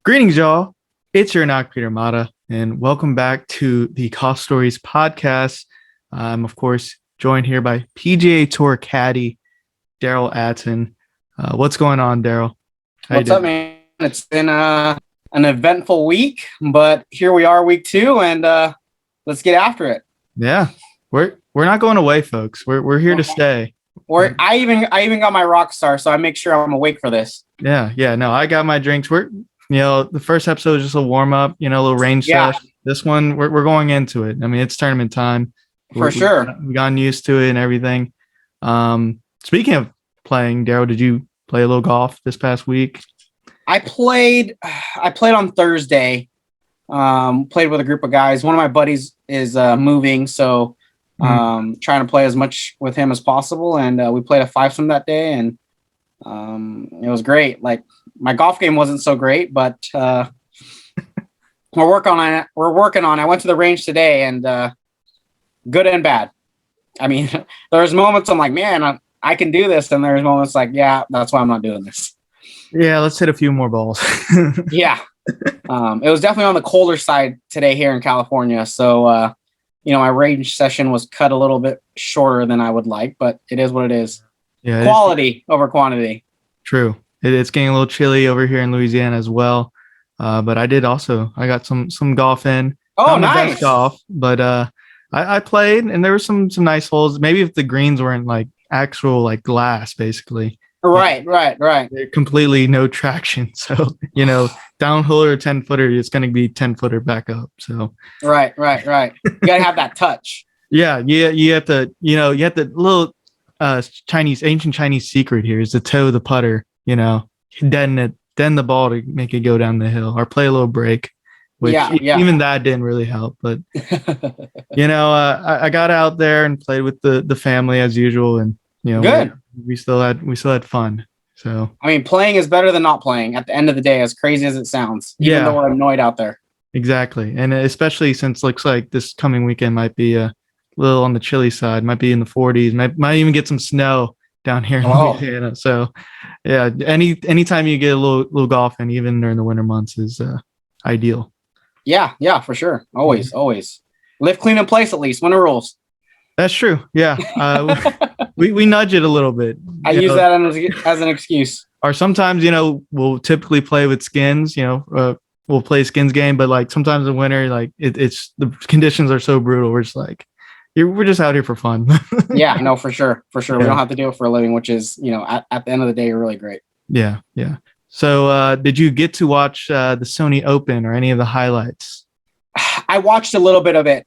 Greetings, y'all. It's your Knock Peter Mata, and welcome back to the Golf Stories podcast. I'm, of course, joined here by PGA Tour caddy Derell Atten. What's going on, Derell? What's up, man? It's been an eventful week, but here we are, week 2, and let's get after it. Yeah, we're not going away, folks. We're here to stay. I even got my rock star, so I make sure I'm awake for this. Yeah. No, I got my drinks. The first episode was just a warm up, a little range set. This one, we're going into it. I mean, it's tournament time. For sure. We've gotten used to it and everything. Speaking of playing, Derell, did you play a little golf this past week? I played on Thursday. Played with a group of guys. One of my buddies is moving, so trying to play as much with him as possible. And we played a 5-some that day, and it was great. Like, my golf game wasn't so great, but we're working on it. I went to the range today, and good and bad. I mean, there's moments I'm like, man, I can do this, and there's moments like, yeah, that's why I'm not doing this. Yeah, let's hit a few more balls. Yeah. It was definitely on the colder side today here in California. So, my range session was cut a little bit shorter than I would like, but it is what it is. Yeah, quality over quantity. True. It's getting a little chilly over here in Louisiana as well. But I got some golf in. Oh, nice. Best golf, but I played, and there were some nice holes. Maybe if the greens weren't like actual like glass, basically. Right. They're completely no traction. So, downhill or 10-footer, it's going to be 10-footer back up. So right. You got to have that touch. Yeah. You have to, you have the little ancient Chinese secret here is to toe the putter, deaden the ball to make it go down the hill or play a little break, which even that didn't really help. But, I got out there and played with the family as usual. And, good. We still had fun. So I mean, playing is better than not playing at the end of the day, as crazy as it sounds, even though we're annoyed out there. Exactly. And especially since it looks like this coming weekend might be a little on the chilly side, might be in the 40s, might even get some snow down here in Louisiana. So yeah, anytime you get a little golf in, even during the winter months, is ideal. Yeah, for sure. Always live clean in place, at least winter rules. That's true. Yeah. We nudge it a little bit. I use that as an excuse. Or sometimes, we'll typically play with skins, we'll play a skins game, but like sometimes in winter, like it's the conditions are so brutal. We're just like, we're just out here for fun. Yeah, no, for sure. Yeah. We don't have to do it for a living, which is, at the end of the day, really great. Yeah. So did you get to watch the Sony Open or any of the highlights? I watched a little bit of it.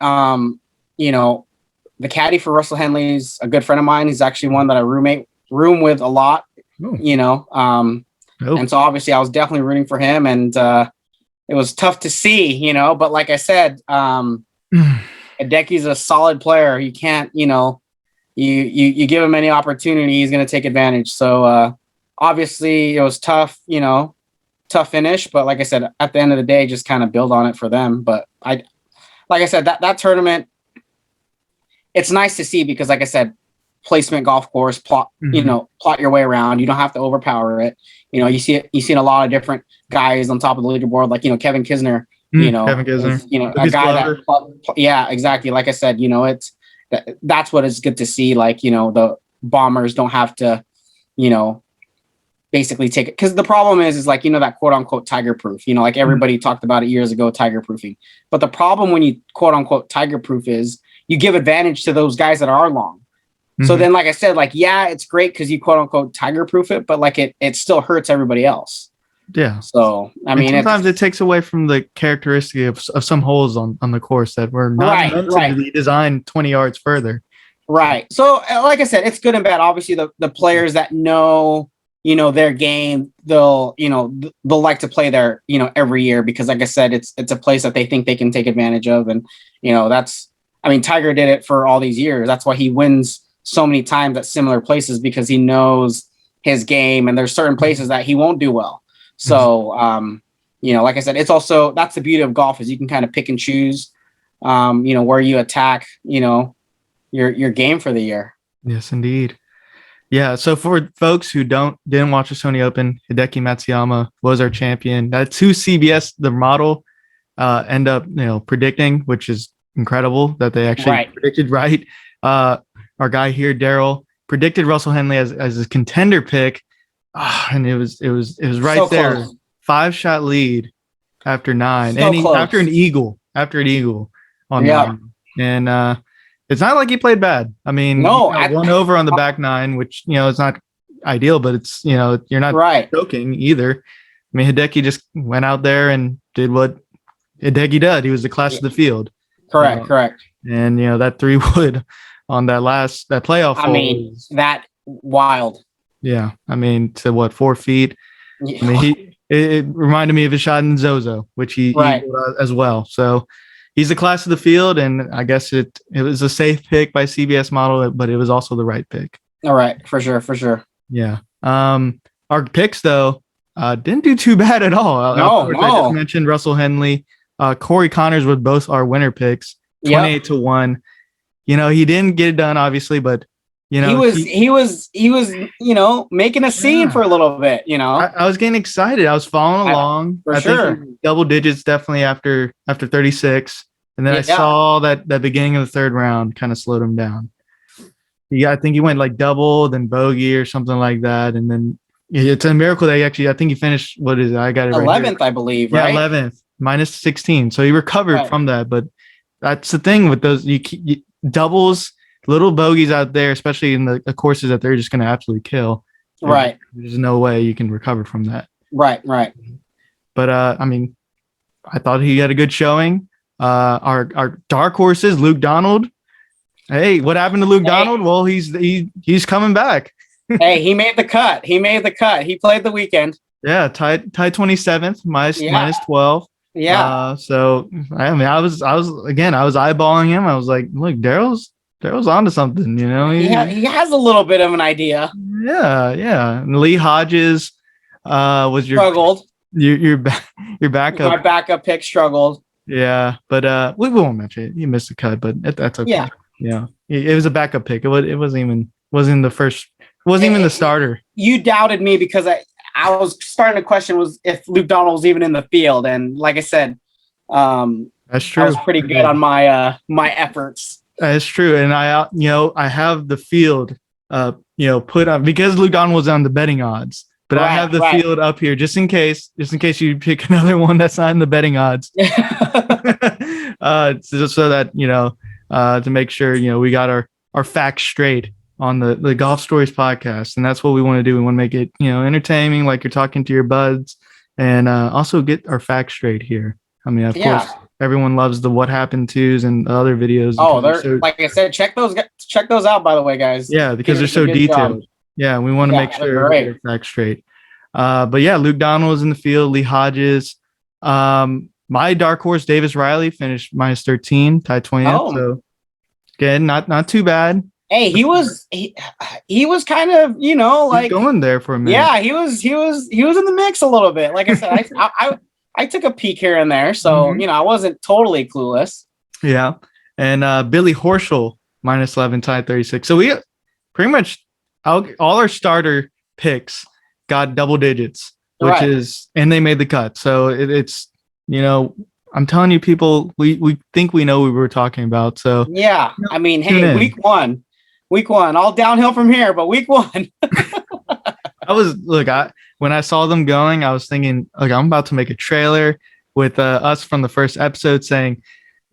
The caddy for Russell Henley's a good friend of mine. He's actually one that I room with a lot, and so obviously I was definitely rooting for him, and it was tough to see, but like I said, Hideki's a solid player. You can't, you give him any opportunity, he's going to take advantage. So obviously it was tough, tough finish, but like I said, at the end of the day, just kind of build on it for them. But like I said, that tournament, it's nice to see because, like I said, placement golf course, plot your way around. You don't have to overpower it. You see a lot of different guys on top of the leaderboard, like, Kevin Kisner, Kevin Kisner, a guy that, exactly. Like I said, that's what is good to see. Like, the bombers don't have to, basically take it. Cause the problem is like, that quote unquote tiger proof, like everybody talked about it years ago, tiger proofing. But the problem when you quote unquote tiger proof is, you give advantage to those guys that are long. So then, like I said, like, yeah, it's great because you quote unquote tiger proof it, but like it still hurts everybody else. Yeah. So, I mean, sometimes it takes away from the characteristic of some holes on the course that were not meant to be designed 20 yards further. Right. So, like I said, it's good and bad. Obviously, the players that know, their game, they'll like to play there, every year because, like I said, it's a place that they think they can take advantage of. And, Tiger did it for all these years. That's why he wins so many times at similar places because he knows his game and there's certain places that he won't do well. So, like I said, it's also, that's the beauty of golf is you can kind of pick and choose, where you attack, your game for the year. Yes, indeed. Yeah. So for folks who didn't watch the Sony Open, Hideki Matsuyama was our champion. That's who CBS, the model, end up predicting, which is incredible that they actually Right. predicted right. Our guy here, Derell, predicted Russell Henley as a contender pick, and it was right So there, close. 5-shot lead after 9, So and after close. an eagle on Yeah. 9, and it's not like he played bad. I mean, he No, got one over on the back 9, which it's not ideal, but it's you're not right. joking either. I mean, Hideki just went out there and did what Hideki did. He was the class of the field. Correct. Correct. And that 3-wood on that playoff I hole. mean, that wild. Yeah. I mean, to what, 4 feet? Yeah. I mean, it reminded me of his shot in Zozo, which he Right. as well. So he's the class of the field, and I guess it was a safe pick by CBS model, but it was also the right pick. All right, for sure, for sure. Yeah. Our picks though didn't do too bad at all. No. I just mentioned Russell Henley, Corey Connors with both our winner picks, 28-1. He didn't get it done, obviously, but he was making a scene for a little bit. I was getting excited. I was following along. For sure. Think double digits definitely after 36, and then I saw that beginning of the third round kind of slowed him down. I think he went like double, then bogey or something like that, and then it's a miracle that I think he finished. What is it? I got it 11th, I believe. Yeah, right? 11th, minus 16. So he recovered from that, but that's the thing with those you doubles, little bogeys out there, especially in the courses that they're just going to absolutely kill. Right. There's no way you can recover from that. Right. But I mean, I thought he had a good showing. Our dark horses, Luke Donald. Hey, what happened to Luke Donald? Well, he's coming back. Hey, he made the cut. He played the weekend. Yeah, tied 27th, minus 12. Yeah. So I mean, I was eyeballing him. I was like, look, Daryl's onto something. He has a little bit of an idea. Yeah. And Lee Hodges was struggled. Your backup. My backup pick struggled. Yeah, but we won't mention it. He missed a cut, but that's okay. Yeah. It was a backup pick. It wasn't the first. It wasn't even the starter. You doubted me because I was starting to question if Luke Donald was even in the field, and like I said, that's true. I was pretty good on my my efforts. That's true, and I have the field put on because Luke Donald was on the betting odds, but I have the field up here just in case you pick another one that's not in the betting odds. So that to make sure we got our facts straight on the Golf Stories podcast, and that's what we want to do. We want to make it entertaining, like you're talking to your buds, and also get our facts straight here. I mean, of course, everyone loves the what happened tos and the other videos. Oh, they're like I said, check those out, by the way, guys. Yeah, because they're so detailed. Yeah, we want to make sure we get our facts straight. But yeah, Luke Donald was in the field. Lee Hodges. My dark horse, Davis Riley, finished minus 13, tied 20th. So again, not too bad. Hey, he was kind of like going there for a minute. Yeah, he was in the mix a little bit. Like I said, I took a peek here and there, so I wasn't totally clueless. Yeah, and Billy Horschel minus 11, tied 36. So we pretty much all our starter picks got double digits, which is, and they made the cut. So it's I'm telling you, people, we think we know what we were talking about. So yeah, I mean, hey, week one, all downhill from here, but week one. When I saw them going, I was thinking, I'm about to make a trailer with us from the first episode saying,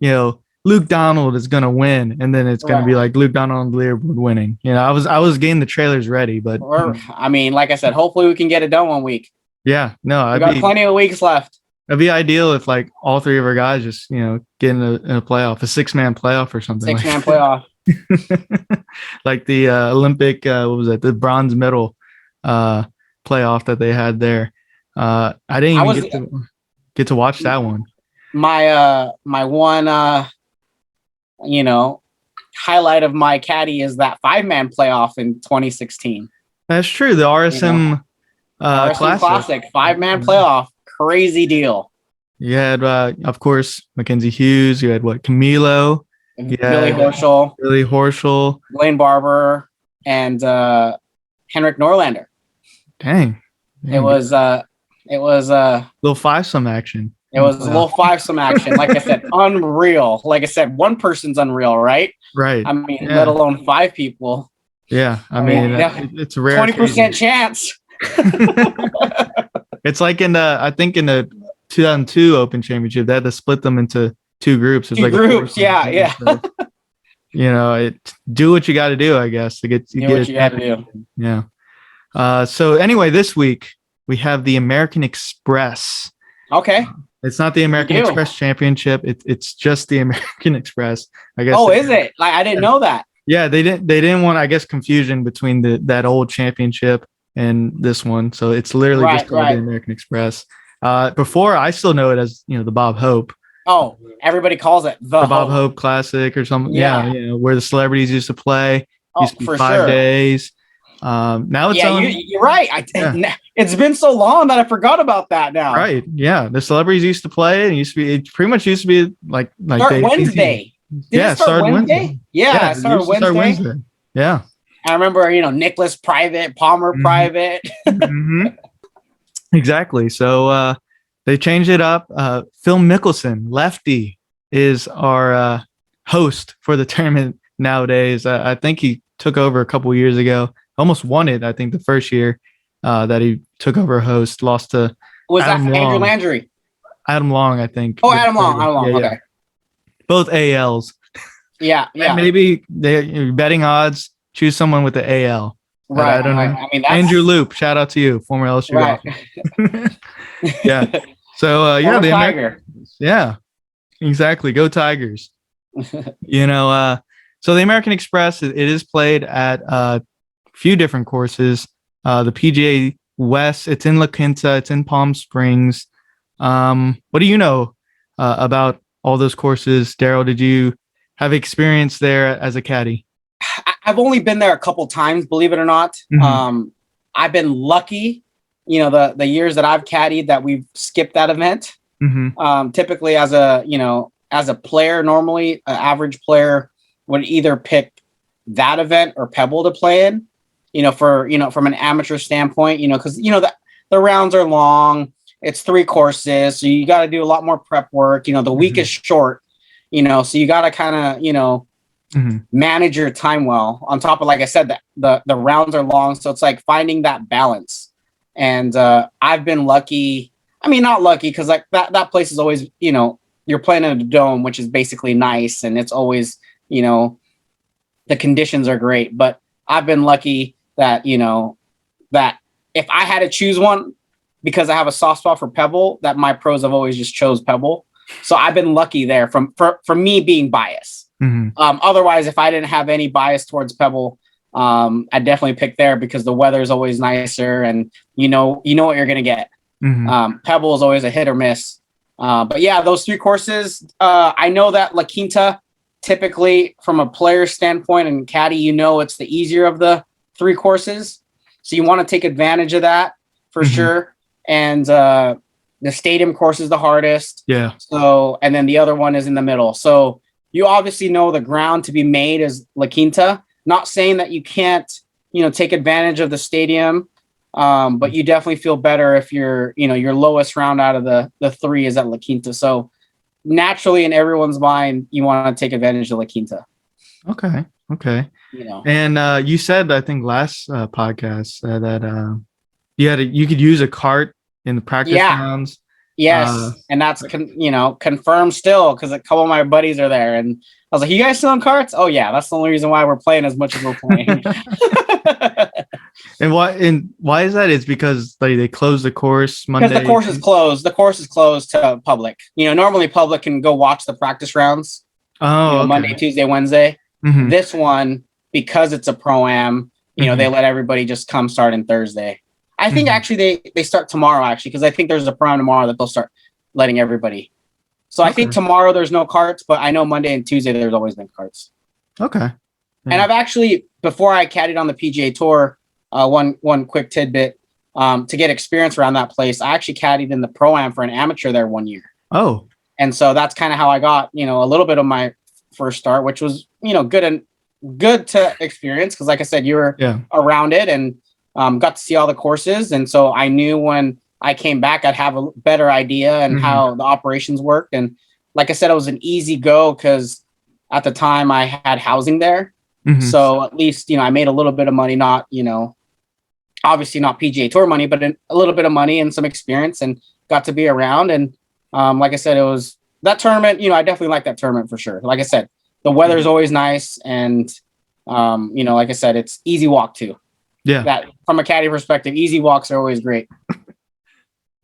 Luke Donald is going to win. And then it's going to be like Luke Donald on the leaderboard winning. I was getting the trailers ready, but I mean, like I said, hopefully we can get it done one week. Yeah, no, we got plenty of weeks left. It'd be ideal if like all three of our guys just, get in a playoff, a 6-man playoff or something. 6-man playoff. Like the Olympic, what was it? The bronze medal playoff that they had there. I didn't even get to watch that one. My one highlight of my caddy is that 5-man playoff in 2016. That's true. The RSM Classic 5-man playoff. Crazy deal. You had of course Mackenzie Hughes, you had Camilo, Billy Horschel, Blaine Barber, and Henrik Norlander. Dang. It was little five-some action. It was a little five-some action. Like I said, unreal. Like I said, one person's unreal, right? Right. I mean, let alone 5 people. Yeah. I mean, it's a rare 20% chance. It's like I think in the 2002 Open Championship, they had to split them into 2 groups. It's two like groups, yeah. So, do what you got to do, I guess, to get what you got to do. Yeah. So anyway, this week we have the American Express. Okay. It's not the American Express Championship. It's just the American Express, I guess. Oh, is it? Like, I didn't know that. Yeah, they didn't want, I guess, confusion between that old championship and this one. So it's literally just called the American Express. Before, I still know it as, the Bob Hope. Oh, everybody calls it the Bob Hope Classic or something. Yeah, where the celebrities used to play. Used to be for 5 days. Now it's you're right. It's been so long that I forgot about that now. Right. Yeah. The celebrities used to play it. It pretty much used to be like Wednesday. Did it start Wednesday? Yeah, it started Wednesday. Yeah. I remember, Nicholas Private, Palmer Private. Exactly. So they changed it up. Phil Mickelson, lefty, is our host for the tournament nowadays. I think he took over a couple years ago. Almost won it, I think, the first year that he took over a host. Lost to Andrew Landry? Adam Long, I think. Oh, Adam Long. Okay. Yeah. Both ALs. Yeah. And maybe betting odds, choose someone with the AL. Right. I don't know. I mean, Andrew Loop, shout out to you, former LSU. Right. Yeah. So the Tiger. Yeah, exactly. Go Tigers. So the American Express, it is played at a few different courses. The PGA West, it's in La Quinta, it's in Palm Springs. What do you know about all those courses? Derell, did you have experience there as a caddy? I've only been there a couple times, believe it or not. I've been lucky, the years that I've caddied that we've skipped that event. Typically as a player, normally an average player would either pick that event or Pebble to play in, from an amateur standpoint, because, the rounds are long. It's 3 courses. So you got to do a lot more prep work. The week is short, so you got to kind of, manage your time well. On top of, like I said, the rounds are long. So it's like finding that balance. And I've been lucky. I mean, not lucky, because like that place is always, you're playing in a dome, which is basically nice. And it's always, the conditions are great. But I've been lucky that, that if I had to choose one, because I have a soft spot for Pebble, that my pros have always just chose Pebble. So I've been lucky there for me being biased. Otherwise, if I didn't have any bias towards Pebble, I'd definitely pick there because the weather is always nicer and you know what you're gonna get. Pebble is always a hit or miss. But yeah, those 3 courses. I know that La Quinta, typically from a player standpoint and caddy, it's the easier of the 3 courses. So you want to take advantage of that for sure. And the stadium course is the hardest. Yeah. So, and then the other one is in the middle. So you obviously know the ground to be made is La Quinta. Not saying that you can't, take advantage of the stadium, but you definitely feel better if your lowest round out of the 3 is at La Quinta. So naturally, in everyone's mind, you want to take advantage of La Quinta. Okay. And you said, I think last podcast that you could use a cart in the practice rounds. Yes, and that's confirmed still because a couple of my buddies are there, and I was like, "You guys still on carts?" Oh yeah, that's the only reason why we're playing as much as we're playing. And why is that? It's because they close the course Monday. Because the course is closed. The course is closed to public. Normally public can go watch the practice rounds. Oh, okay. Monday, Tuesday, Wednesday. This one, because it's a pro-am, they let everybody just come starting Thursday. I think actually they start tomorrow actually, because I think there's a pro-am tomorrow that they'll start letting everybody. So I think tomorrow there's no carts, but I know Monday and Tuesday there's always been carts. Okay. Yeah. And I've actually, before I caddied on the PGA Tour, one quick tidbit, to get experience around that place, I actually caddied in the pro-am for an amateur there 1 year. Oh. And so that's kind of how I got, a little bit of my first start, which was, good to experience. Cause like I said, you were around it and, got to see all the courses, and so I knew when I came back I'd have a better idea and how the operations worked. And like I said, it was an easy go because at the time I had housing there, so at least I made a little bit of money, not obviously not PGA Tour money, but a little bit of money and some experience, and got to be around. And like I said, it was that tournament. I definitely like that tournament for sure. Like I said, the weather is always nice, and like I said, it's easy walk too. Yeah. That from a caddy perspective, easy walks are always great.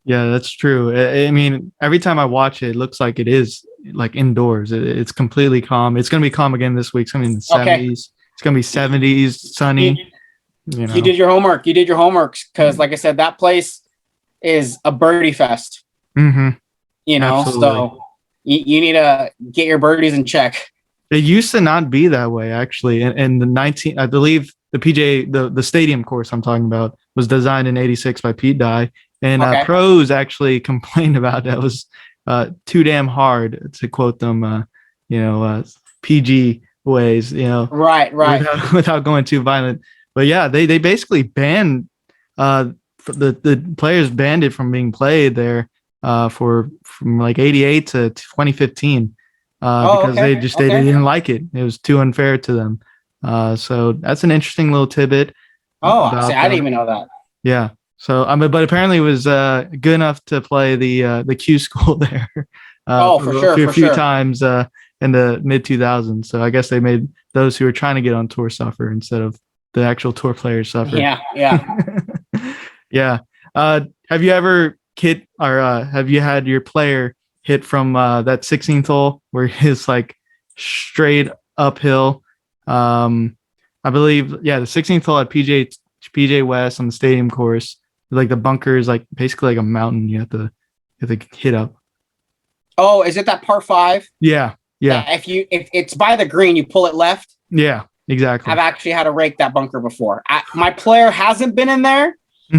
Yeah, that's true. I mean, every time I watch it, it looks like it is like indoors. It's completely calm. It's going to be calm again this week. It's going to be in the 70s. It's going to be 70s, sunny. You did your homework. You did your homework because, like I said, that place is a birdie fest. Absolutely. So you need to get your birdies in check. It used to not be that way, actually. In the I believe the PGA, the stadium course I'm talking about, was designed in '86 by Pete Dye, and pros actually complained about that. It was too damn hard, to quote them. PG ways. Right. Without going too violent. But yeah, they basically banned the players banned it from being played there from like '88 to 2015 because they didn't like it. It was too unfair to them. So that's an interesting little tidbit. I didn't even know that. Yeah. So but apparently it was good enough to play the Q school there. A few times in the mid 2000s. So I guess they made those who were trying to get on tour suffer instead of the actual tour players suffer. Yeah. Yeah. Have you ever hit or have you had your player hit from that 16th hole where it's like straight uphill? I believe, the 16th hole at PJ West on the stadium course, like the bunker is like basically like a mountain you have to hit up. Oh, is it that par 5? Yeah. If it's by the green, you pull it left. Yeah, exactly. I've actually had to rake that bunker before. My player hasn't been in there,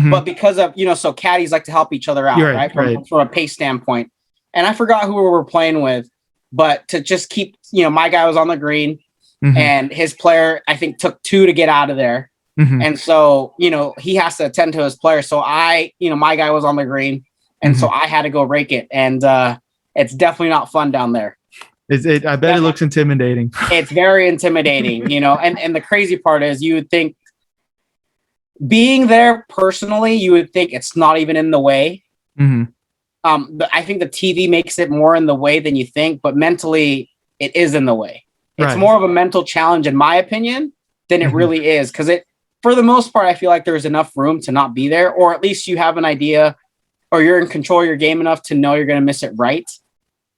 but because of so caddies like to help each other out, right? From a pace standpoint. And I forgot who we were playing with, but to just keep, my guy was on the green, and his player I think took 2 to get out of there, and so he has to attend to his player. So my guy was on the green, and so I had to go rake it, and it's definitely not fun down there. I bet it looks intimidating. It's very intimidating, and the crazy part is you would think being there personally, you would think it's not even in the way. I think the TV makes it more in the way than you think, but mentally it is in the way. It's more of a mental challenge, in my opinion, than it really is. Because for the most part, I feel like there's enough room to not be there, or at least you have an idea, or you're in control of your game enough to know you're going to miss it right.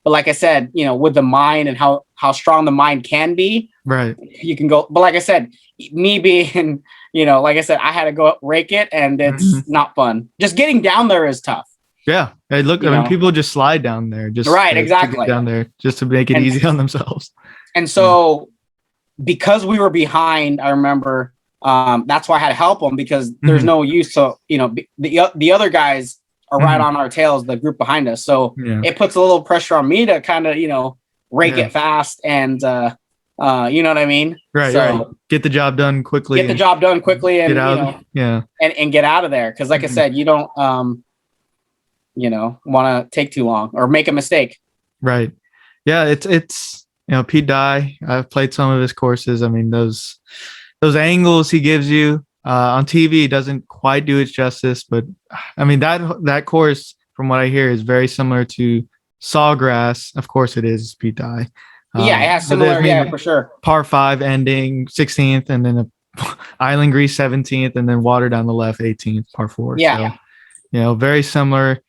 But like I said, with the mind and how strong the mind can be, right? You can go. But like I said, me being, like I said, I had to go rake it, and it's not fun. Just getting down there is tough. Yeah. Hey, look, people just slide down there, just exactly to get down there just to make it easy on themselves. And so, because we were behind, I remember that's why I had to help them, because there's no use. So the other guys are right on our tails, the group behind us. So it puts a little pressure on me to kind of rake it fast and you know what I mean? Right. So right. Get the job done quickly. And get out. And get out of there. Because like I said, you don't want to take too long or make a mistake. Right. Yeah. It's Pete Dye. I've played some of his courses. I mean, those angles he gives you on TV doesn't quite do it justice, but I mean that course, from what I hear, is very similar to Sawgrass. Of course, it is Pete Dye. It has similar, for sure. Par 5 ending 16th, and then a island grease 17th, and then water down the left 18th, par 4. So, very similar.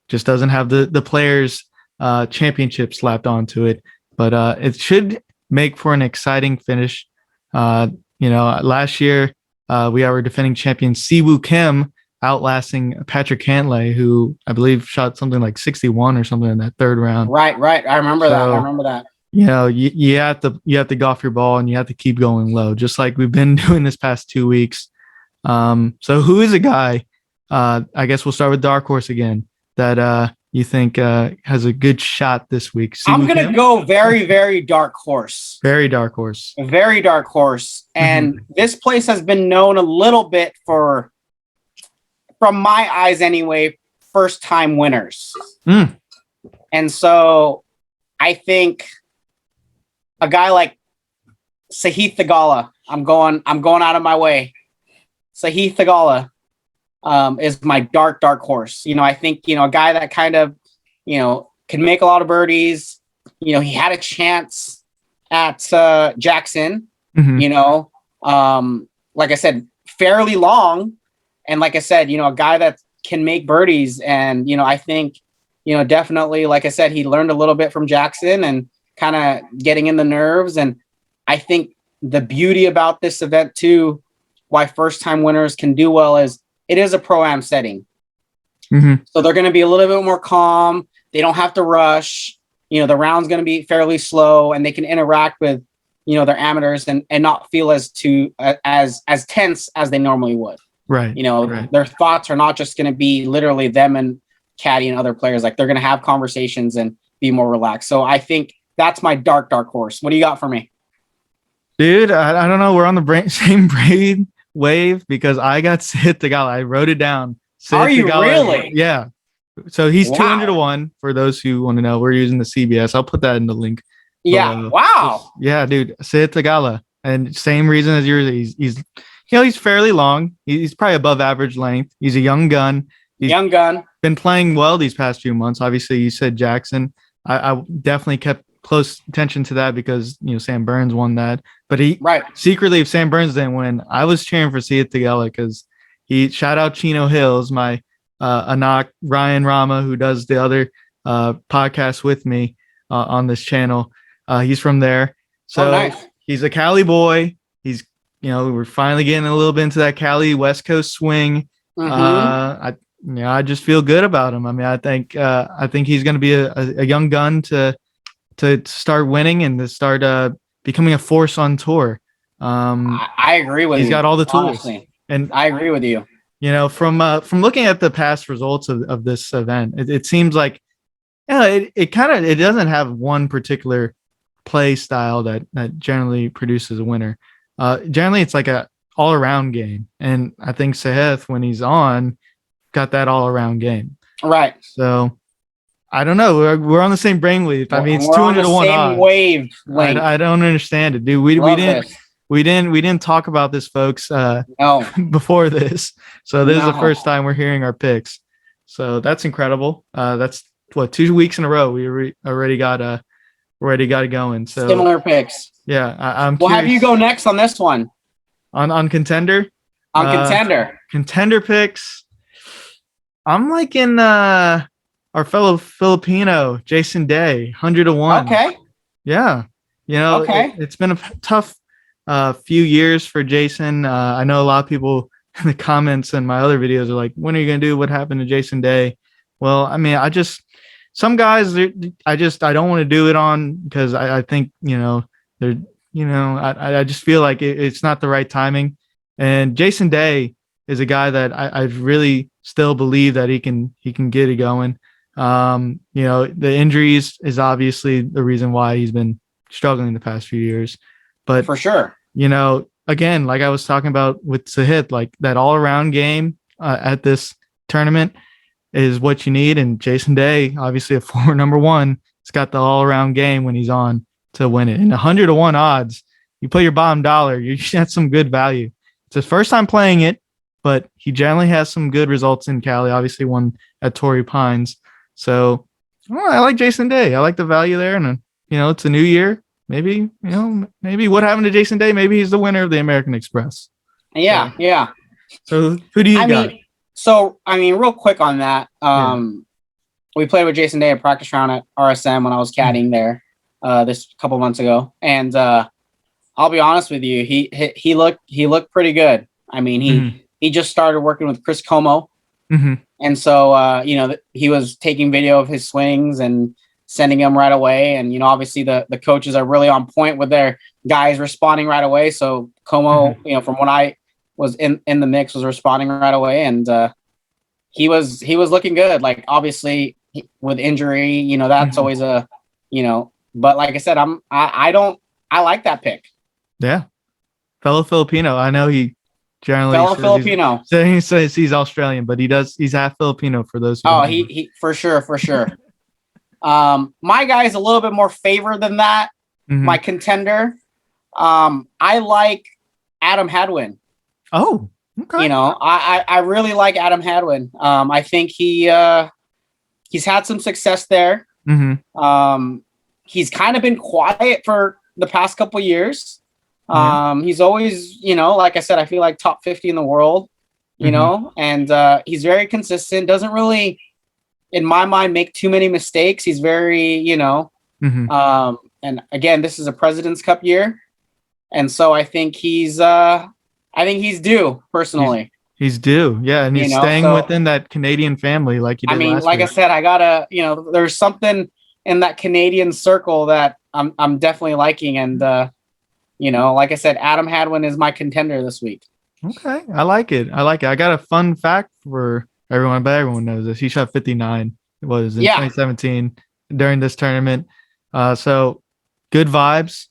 Just doesn't have the players championship slapped onto it, but it should make for an exciting finish. Last year we were defending champion Siwoo Kim, outlasting Patrick Cantlay, who I believe shot something like 61 or something in that third round. Right. I remember that. You have to golf your ball, and you have to keep going low, just like we've been doing this past 2 weeks. So who is a guy? I guess we'll start with Dark Horse again. That you think has a good shot this week? I'm going to go very, very dark horse. Very dark horse. A very dark horse. And this place has been known a little bit for, from my eyes anyway, first-time winners. And so I think a guy like Sahith Theegala, I'm going out of my way. Sahith Theegala is my dark horse. I think, a guy that kind of, can make a lot of birdies. He had a chance at Jackson, like I said, fairly long. And like I said, a guy that can make birdies. And, I think, definitely, like I said, he learned a little bit from Jackson and kind of getting in the nerves. And I think the beauty about this event too, why first-time winners can do well, is it is a pro-am setting. So they're going to be a little bit more calm. They don't have to rush. The round's going to be fairly slow, and they can interact with, their amateurs and not feel as tense as they normally would. Right. Their thoughts are not just going to be literally them and caddy and other players. Like, they're going to have conversations and be more relaxed. So I think that's my dark horse. What do you got for me? Dude, I don't know. We're on the same brain wave, because I got Sahith Theegala. I wrote it down. Are you really? Yeah. So he's 200 to 1 for those who want to know. We're using the CBS. I'll put that in the link. Yeah. Wow. Yeah, dude. Sahith Theegala. And same reason as yours. He's fairly long. He's probably above average length. He's a young gun. Been playing well these past few months. Obviously, you said Jackson. I definitely kept close attention to that because Sam Burns won that. But secretly, if Sam Burns didn't win, I was cheering for Sahith Theegala, because shout out Chino Hills, my Anak Ryan Rama, who does the other podcast with me on this channel. He's from there. So nice. He's a Cali boy. He's, we're finally getting a little bit into that Cali West Coast swing. I just feel good about him. I mean, I think he's going to be a young gun to start winning and to start becoming a force on tour. I agree with you. He's got all the tools. Honestly. And I agree with you. From looking at the past results of this event, it seems like, it doesn't have one particular play style that generally produces a winner. Generally, it's like a all around game, and I think Sahith, when he's on, got that all around game. Right. So I don't know. We're on the same brainwave. I mean, it's 200 to 1 odds. Wave. I don't understand it, dude. We didn't talk about this, folks, no. before this. So this is the first time we're hearing our picks. So that's incredible. That's 2 weeks in a row. We already got it going. So similar picks. Yeah, I'm. We'll have you go next on this one. On contender. On contender. Contender picks. I'm liking our fellow Filipino Jason Day, 100 to 1. Okay. Yeah. It's been a tough few years for Jason. I know a lot of people in the comments and my other videos are like, when are you going to do what happened to Jason Day? Well, I mean, some guys, I don't want to do it on, because I think, they're, I just feel like it's not the right timing. And Jason Day is a guy that I really still believe that he can get it going. The injuries is obviously the reason why he's been struggling the past few years, but for sure, again, like I was talking about with Sahith, like that all around game at this tournament is what you need. And Jason Day, obviously a former number one, has got the all around game when he's on to win it. And 100 to 1 odds, you put your bottom dollar, you get some good value. It's his first time playing it, but he generally has some good results in Cali. Obviously won at Torrey Pines. So I like Jason Day. I like the value there. And, it's a new year. Maybe what happened to Jason Day? Maybe he's the winner of the American Express. Yeah. So who do you got? Real quick on that. We played with Jason Day at practice round at RSM when I was caddying there this couple months ago. And I'll be honest with you, he looked pretty good. I mean, he just started working with Chris Como. And so, he was taking video of his swings and sending them right away. And, obviously the coaches are really on point with their guys responding right away. So Como, from when I was in the mix, was responding right away. And he was looking good. Like, obviously with injury, that's Mhm. always but like I said, I like that pick. Yeah. Fellow Filipino. I know he generally Fellow says Filipino. he says he's Australian, but he's half Filipino for those who Oh, don't know. he for sure, for sure. My guy is a little bit more favored than that. Mhm. My contender. I like Adam Hadwin. Oh, okay. I really like Adam Hadwin. I think he's had some success there. Mm-hmm. He's kind of been quiet for the past couple years. Yeah. He's always, like I said, I feel like top 50 in the world, Mm-hmm. and he's very consistent. Doesn't really, in my mind, make too many mistakes. He's very, Mm-hmm. and again, this is a President's Cup year, and so I think he's due He's personally. he's due. Yeah, and he's staying So within that Canadian family like he I did mean, last like I week. said, I gotta, there's something in that Canadian circle that I'm definitely liking, and like I said, Adam Hadwin is my contender this week. Okay, I like it. I like it. I got a fun fact for everyone, but everyone knows this. He shot 59. It was in Yeah, 2017 during this tournament. So good vibes.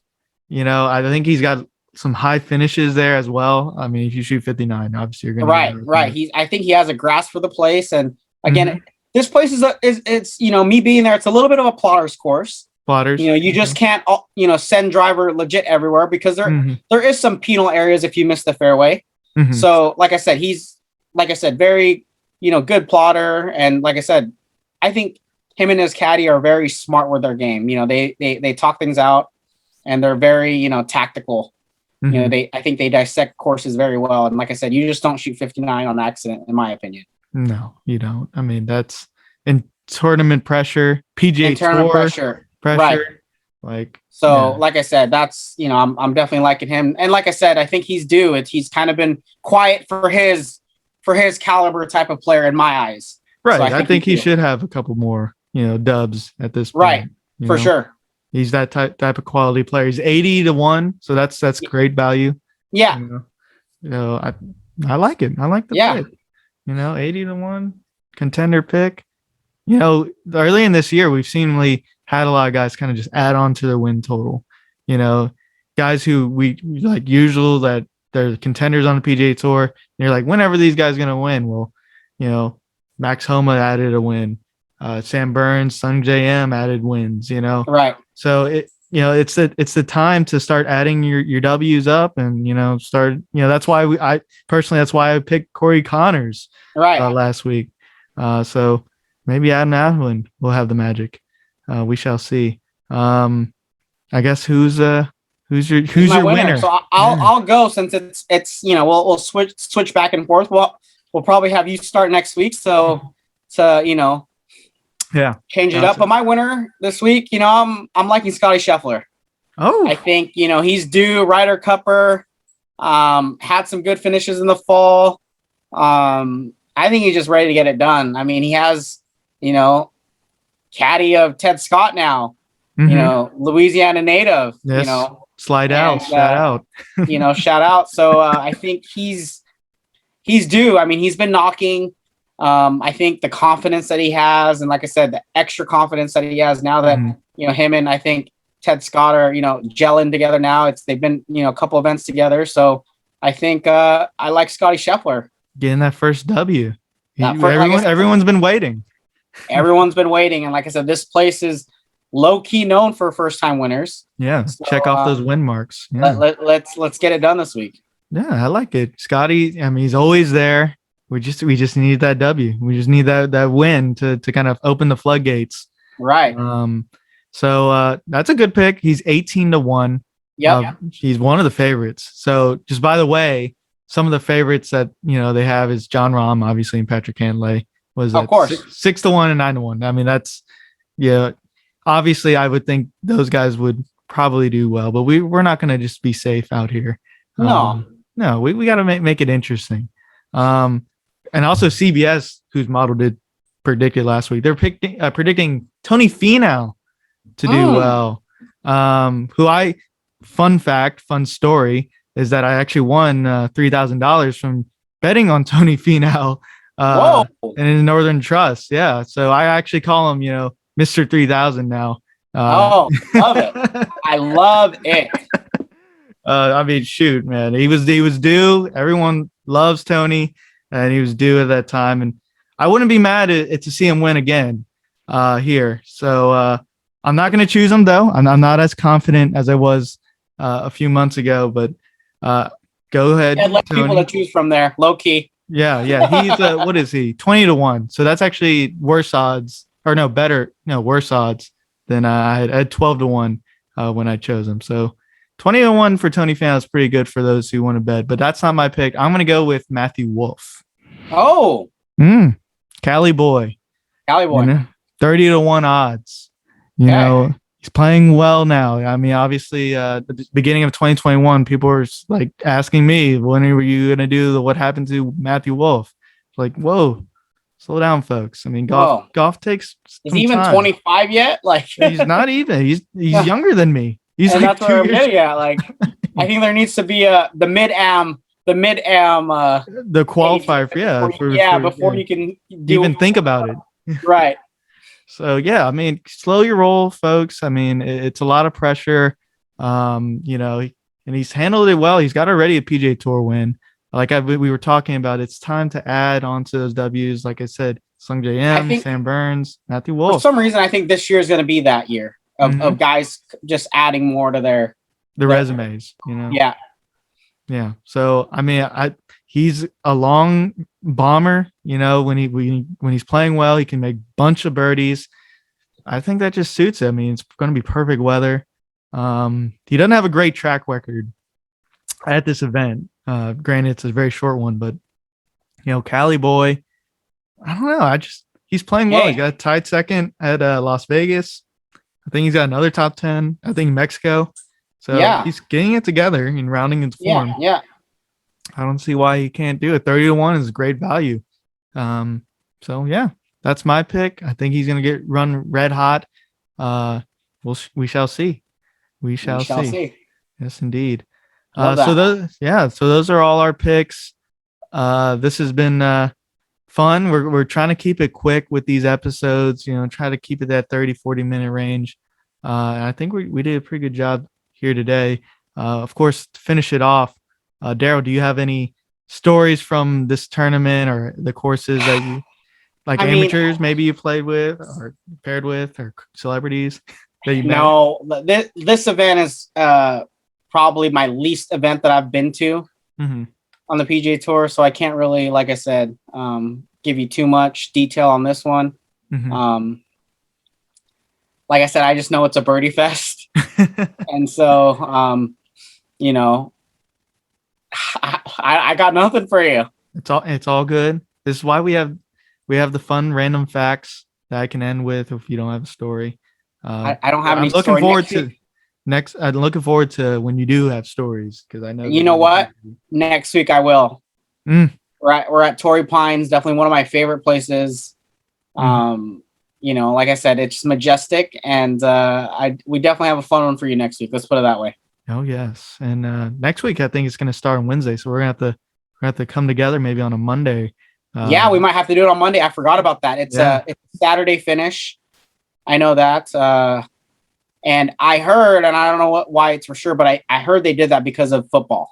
I think he's got some high finishes there as well. I mean, if you shoot 59, obviously you're gonna right, get right. I think he has a grasp for the place, and again, mm-hmm. this place it's me being there. It's a little bit of a plotter's course. Plotters. You just can't send driver legit everywhere, because Mm-hmm. there is some penal areas if you miss the fairway. Mm-hmm. So like I said, he's very good plotter, and like I said, I think him and his caddy are very smart with their game. They talk things out, and they're very tactical. Mm-hmm. I think they dissect courses very well, and like I said, you just don't shoot 59 on accident, in my opinion. No, you don't. I mean, that's in tournament pressure, PGA Internal Tour pressure, right? pressure. Like, So, yeah, like I said, that's I'm definitely liking him, and like I said, I think he's due. He's kind of been quiet for his caliber type of player in my eyes. So right. I I think think he's he due. should have a couple more, dubs at this Right, point. You for know, sure. he's that type of quality player. He's 80-1, so that's great value. Yeah, You know, I like it. I like the yeah, pick. 80-1 contender pick. Early in this year, we've seemingly had a lot of guys kind of just add on to their win total. Guys who we like usual that they're contenders on the PGA Tour. And you're like, whenever these guys going to win? Well, Max Homa added a win. Sam Burns, Sung JM added wins. right. So it's the time to start adding your W's up and start. That's why that's why I picked Corey Connors Right. last week. So maybe Adam Hadwin will have the magic. We shall see. I guess who's your winner? So I'll go, since it's we'll switch back and forth. We'll probably have you start next week, so to Yeah, change it up. But my winner this week, I'm liking Scotty Scheffler. Oh, I think he's due. Ryder Cupper, had some good finishes in the fall. I think he's just ready to get it done. I mean, he has caddy of Ted Scott now. mm-hmm. Louisiana native. Yes. Slide out, shout out. Shout out. So I think he's due. I mean, he's been knocking. I think the confidence that he has, and like I said, the extra confidence that he has now that him and I think Ted Scott are gelling together now. They've been a couple events together. So I think I like Scotty Scheffler getting that first W. Everyone's been waiting. Everyone's been waiting, and like I said, this place is low key known for first time winners. Yeah, so, check off those win marks. Yeah. Let's get it done this week. Yeah, I like it, Scotty. I mean, he's always there. We just need that W. We just need that win to kind of open the floodgates. Right. So that's a good pick. He's 18-1. Yeah. He's one of the favorites. So just by the way, some of the favorites that they have is John Rahm, obviously, and Patrick Cantlay. Of course 6-1 and 9-1. I mean, that's obviously I would think those guys would probably do well, but we're not going to just be safe out here. No, we got to make it interesting. And also CBS, whose model did predicted last week, they're predicting Tony Finau to do well. Fun story is that I actually won $3,000 from betting on Tony Finau Whoa. and in Northern Trust. Yeah. So I actually call him, Mr. 3000 now. Oh, love it. I love it. I mean, shoot, man, he was due. Everyone loves Tony, and he was due at that time. And I wouldn't be mad to see him win again here. So I'm not going to choose him though. I'm not as confident as I was a few months ago. But go ahead, Yeah, let Tony. people to choose from there. Low key. Yeah. He's what is he? 20-1. So that's actually worse odds, or no, better, worse odds than I had 12-1 when I chose him. So 20-1 for Tony Fan is pretty good for those who want to bet, but that's not my pick. I'm going to go with Matthew Wolff. Oh, Cali boy. 30-1 odds. He's playing well now. I mean, obviously, the beginning of 2021, people were like asking me, when are you going to do what happened to Matthew Wolff? Like, whoa, slow down, folks. I mean, golf takes. Is he even 25 yet? Like, he's not even. He's younger than me. He's and like that's where I'm getting at. Like, I think there needs to be the mid-am, the qualifier, before you can even think about it. Right. So yeah, I mean, slow your roll, folks. I mean, it's a lot of pressure. And he's handled it well. He's got already a PGA Tour win. Like we were talking about, it's time to add on to those W's. Like I said, Sung J M, Sam Burns, Matthew Wolff. For some reason, I think this year is going to be that year of guys just adding more to their resumes. Yeah. So I mean, he's a long bomber. When he's playing well, he can make a bunch of birdies. I think that just suits him. I mean, it's going to be perfect weather. He doesn't have a great track record at this event. Granted, it's a very short one, but Cali boy, I don't know. He's playing well. He got tied second at Las Vegas. I think he's got another top 10. I think Mexico. So he's getting it together and rounding into form. Yeah. I don't see why he can't do it. 30-1 is great value. So yeah, that's my pick. I think he's going to run red hot. We shall see. We shall see. Yes, indeed. So those are all our picks. This has been fun. We're trying to keep it quick with these episodes, try to keep it that 30-40 minute range. And I think we did a pretty good job here today. Of course, to finish it off, Derell, do you have any stories from this tournament or the courses that you like, amateurs maybe you played with or paired with, or celebrities that you met? No, this event is probably my least event that I've been to on the PGA Tour, so I can't really, like I said, give you too much detail on this one. Like I said, I just know it's a birdie fest. And so, I got nothing for you. It's all good. This is why we have the fun random facts that I can end with if you don't have a story. I don't have any. I'm looking forward to next. I'm looking forward to when you do have stories, because I know. You know what? Next week I will. We're at Torrey Pines, definitely one of my favorite places. Like I said, it's majestic, and we definitely have a fun one for you next week. Let's put it that way. Oh yes, and next week I think it's going to start on Wednesday, so we're gonna have to come together maybe on a Monday. We might have to do it on Monday. I forgot about that. It's a Saturday finish. I know that, and I heard, and I don't know why it's for sure, but I heard they did that because of football.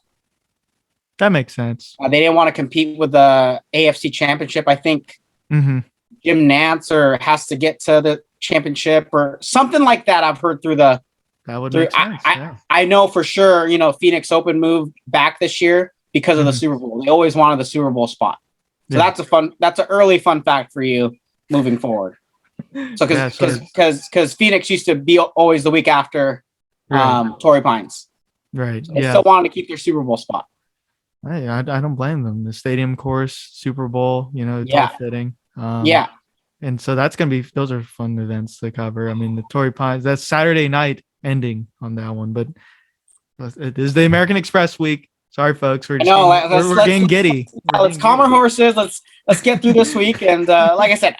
That makes sense. They didn't want to compete with the AFC Championship. I think Jim Nance has to get to the championship or something like that. I've heard through the. That would make sense. I know for sure. Phoenix Open moved back this year because of the Super Bowl. They always wanted the Super Bowl spot. So that's an early fun fact for you moving forward. So because Phoenix used to be always the week after Torrey Pines. Right. They still wanted to keep their Super Bowl spot. Hey, I don't blame them. The stadium course, Super Bowl, it's all fitting. And so those are fun events to cover. I mean, the Torrey Pines, that's Saturday night ending on that one, but it is the American Express week. Sorry, folks. We're getting giddy. Let's calm our horses. Let's get through this week. And like I said,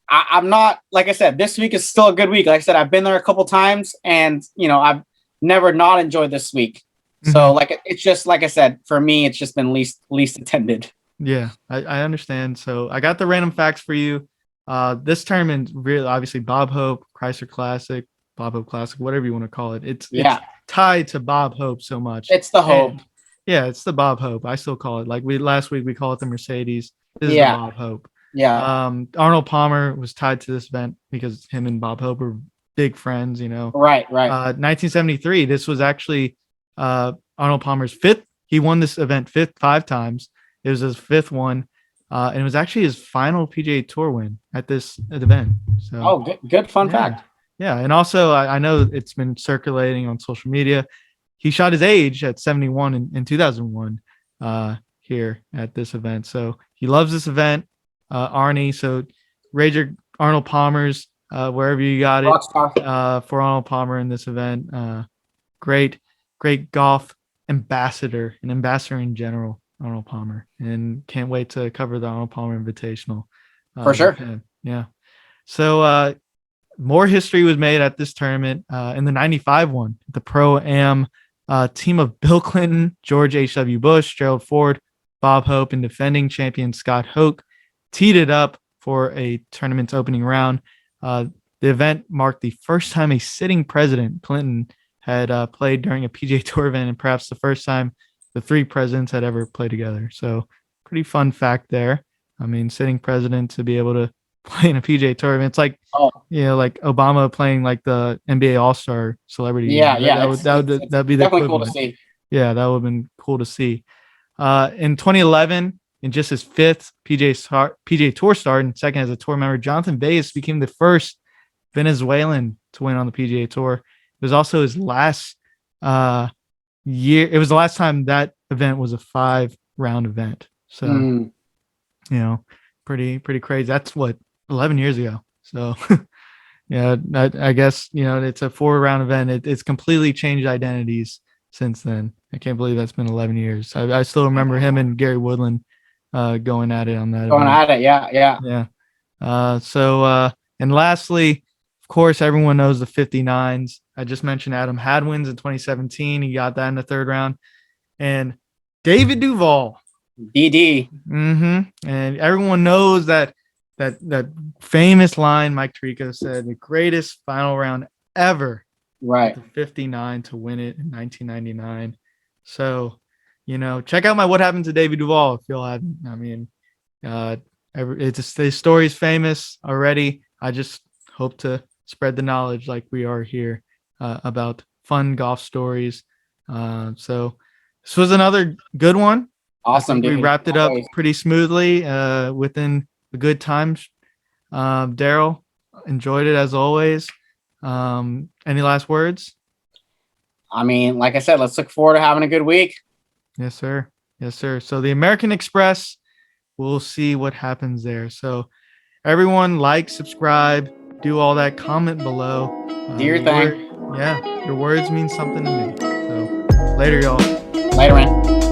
I'm not, like I said, this week is still a good week. Like I said, I've been there a couple times, and I've never not enjoyed this week. So it's just like I said, for me, it's just been least attended. Yeah, I understand. So I got the random facts for you. This tournament really obviously Bob Hope, Chrysler Classic, Bob Hope Classic, whatever you want to call it. It's Yeah, tied to Bob Hope so much. it's the hope. And yeah, it's the Bob Hope. I still call it like we last week we call it the Mercedes. This is the Yeah, Bob Hope. yeah. Arnold Palmer was tied to this event because him and Bob Hope were big friends, you know. Right, right. 1973, this was actually Arnold Palmer's fifth. He won this event five times. It was his fifth one, and it was actually his final PGA Tour win at this event. So, Oh, good fun fact. yeah, and also I know it's been circulating on social media. He shot his age at 71 in 2001 here at this event. So he loves this event, Arnie. So Rager Arnold Palmer's wherever you got it for Arnold Palmer in this event. Great golf ambassador, an ambassador in general, Arnold Palmer, and can't wait to cover the Arnold Palmer Invitational. For sure. Yeah. So more history was made at this tournament in the 95 one, the Pro-Am team of Bill Clinton, George H.W. Bush, Gerald Ford, Bob Hope, and defending champion Scott Hoke teed it up for a tournament's opening round. The event marked the first time a sitting president, Clinton, had played during a PGA Tour event, and perhaps the first time the three presidents had ever played together. So pretty fun fact there. I mean, sitting president to be able to play in a PGA Tour event. It's like, like Obama playing like the NBA All-Star celebrity. Yeah, That'd be the definitely equivalent. cool to see. Yeah, that would have been cool to see. In 2011, in just his fifth PGA Tour start and second as a tour member, Jonathan Vegas became the first Venezuelan to win on the PGA Tour. It was also his last year. It was the last time that event was a 5-round event. So, you know, pretty crazy. That's what 11 years ago. So, yeah, I guess, you know, it's a 4-round event. It's completely changed identities since then. I can't believe that's been 11 years. I still remember him and Gary Woodland going at it on that event. Yeah. And lastly, of course, everyone knows the 59s. I just mentioned Adam Hadwin's in 2017. He got that in the third round. And David Duval. DD. And everyone knows that famous line Mike Tirico said, the greatest final round ever. Right. 59 to win it in 1999. So, you know, check out my What Happened to David Duval if you'll have. I mean, the story's famous already. I just hope to spread the knowledge like we are here about fun golf stories. So this was another good one. Awesome, dude. We wrapped it up pretty smoothly within the good times. Derell, enjoyed it as always. Any last words? I mean, like I said, let's look forward to having a good week. Yes, sir. Yes, sir. So the American Express, we'll see what happens there. So everyone like, subscribe, do all that, comment below. Do your thing. Your words mean something to me. So later, y'all. Later, man.